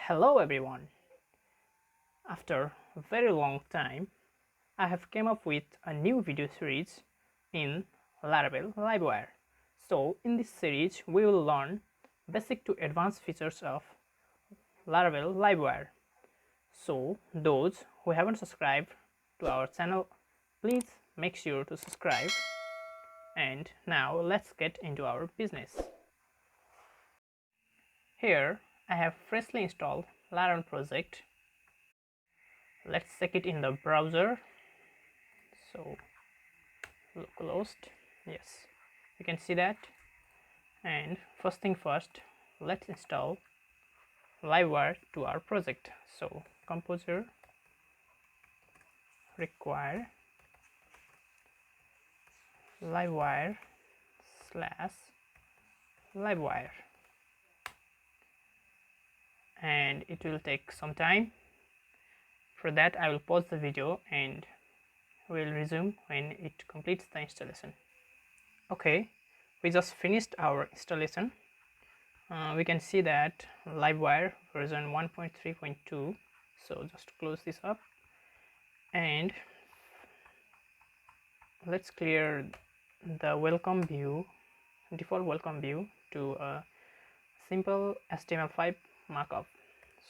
Hello everyone. After a very long time, I have came up with a new video series in Laravel Livewire. So in this series, we will learn basic to advanced features of Laravel Livewire. So those who haven't subscribed to our channel, please make sure to subscribe. And now let's get into our business. Here I have freshly installed Laravel project. Let's check it in the browser. So closed, yes, you can see that. And first thing first, let's install Livewire to our project. So composer require Livewire / Livewire, and it will take some time. For that I will pause the video and we'll resume when it completes the installation. Okay, we just finished our installation. We can see that Livewire version 1.3.2. so just close this up and let's clear the welcome view, default welcome view, to a simple HTML5 markup.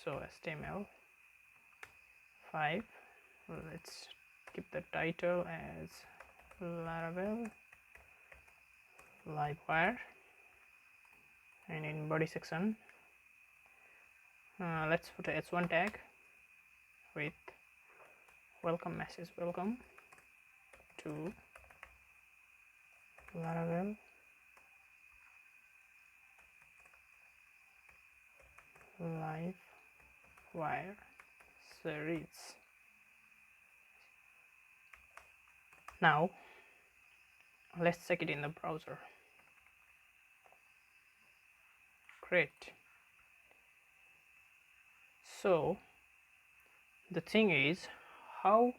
So HTML5, let's keep the title as Laravel Livewire, and in body section let's put a h1 tag with welcome message, welcome to Laravel Livewire series. Now let's check it in the browser. Great. So the thing is how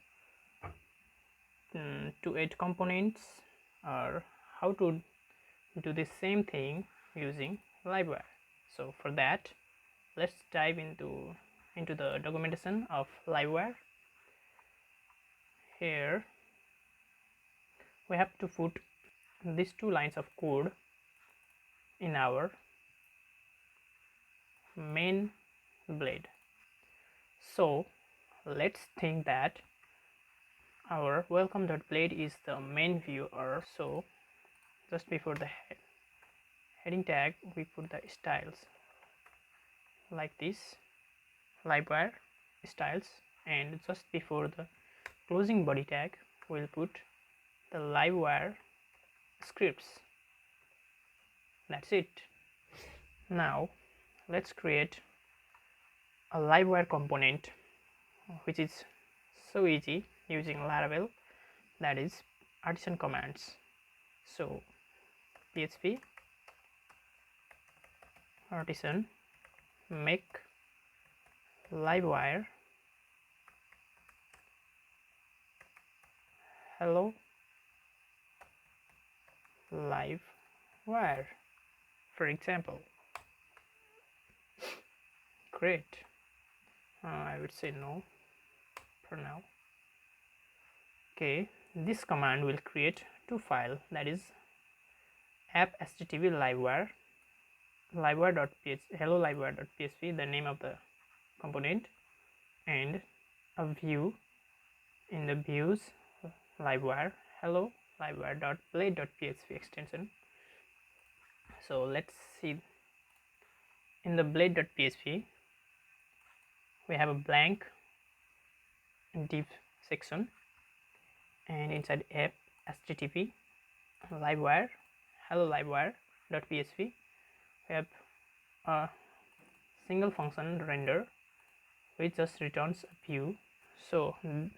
to add components or how to do the same thing using Livewire. So for that, let's dive into the documentation of Livewire. Here we have to put these two lines of code in our main blade. So let's think that our welcome.blade is the main view, or so just before the heading tag we put the styles like this, Livewire styles, and just before the closing body tag we'll put the Livewire scripts. That's it. Now let's create a Livewire component which is so easy using Laravel, that is artisan commands. So php artisan make Livewire hello Livewire, for example. Great. I would say no for now. Okay, this command will create two files, that is app http livewire livewire.php, hello livewire.php, the name of the component, and a view in the views Livewire hello livewire.blade.php extension. So let's see, in the blade.php we have a blank div section, and inside app http livewire hello livewire.php we have a single function render which just returns a view. So in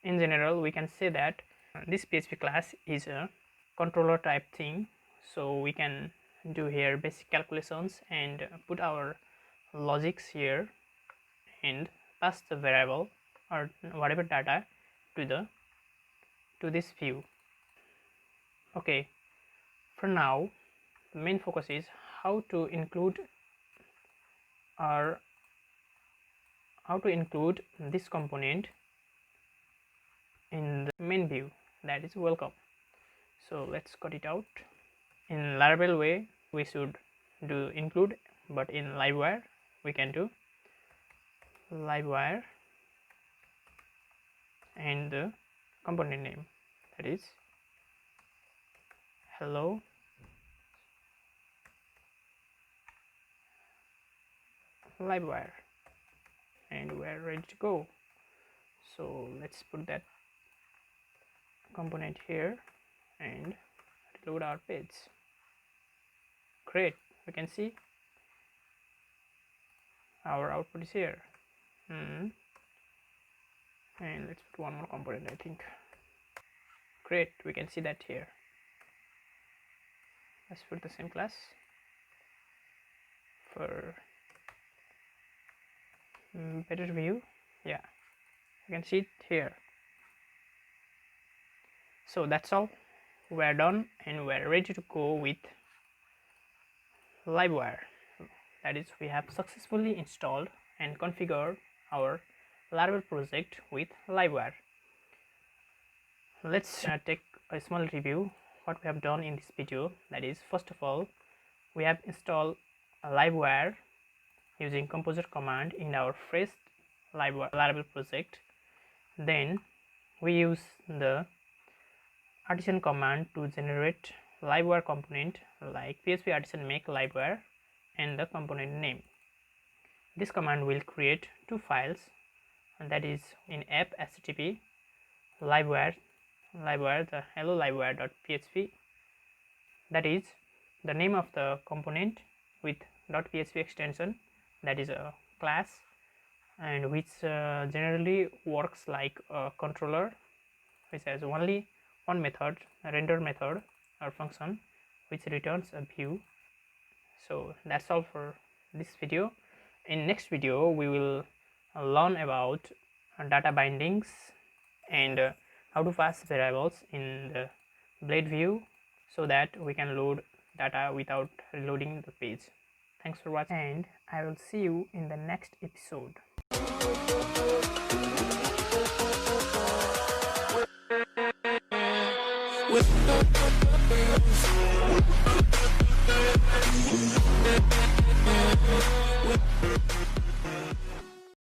general we can say that this PHP class is a controller type thing, so we can do here basic calculations and put our logics here and pass the variable or whatever data to this view. Okay, for now the main focus is how to include are how to include this component in the main view, that is welcome. So let's cut it out. In Laravel way we should do include, but in Livewire we can do Livewire and the component name, that is hello Livewire, and we're ready to go. So let's put that component here and reload our page. Great, we can see our output is here. And let's put one more component, I think. Great, we can see that here. Let's put the same class for better view. Yeah, you can see it here. So that's all, we're done and we're ready to go with Livewire. That is, we have successfully installed and configured our Laravel project with Livewire. Let's take a small review what we have done in this video. That is, first of all, we have installed a Livewire using composer command in our first Laravel project. Then we use the artisan command to generate Livewire component like php artisan make Livewire and the component name. This command will create two files, and that is in app http Livewire the hello livewire.php, that is the name of the component with .php extension, that is a class, and which generally works like a controller which has only one method, a render method or function which returns a view. So that's all for this video. In next video we will learn about data bindings and how to pass variables in the blade view so that we can load data without reloading the page. Thanks for watching, and I will see you in the next episode. With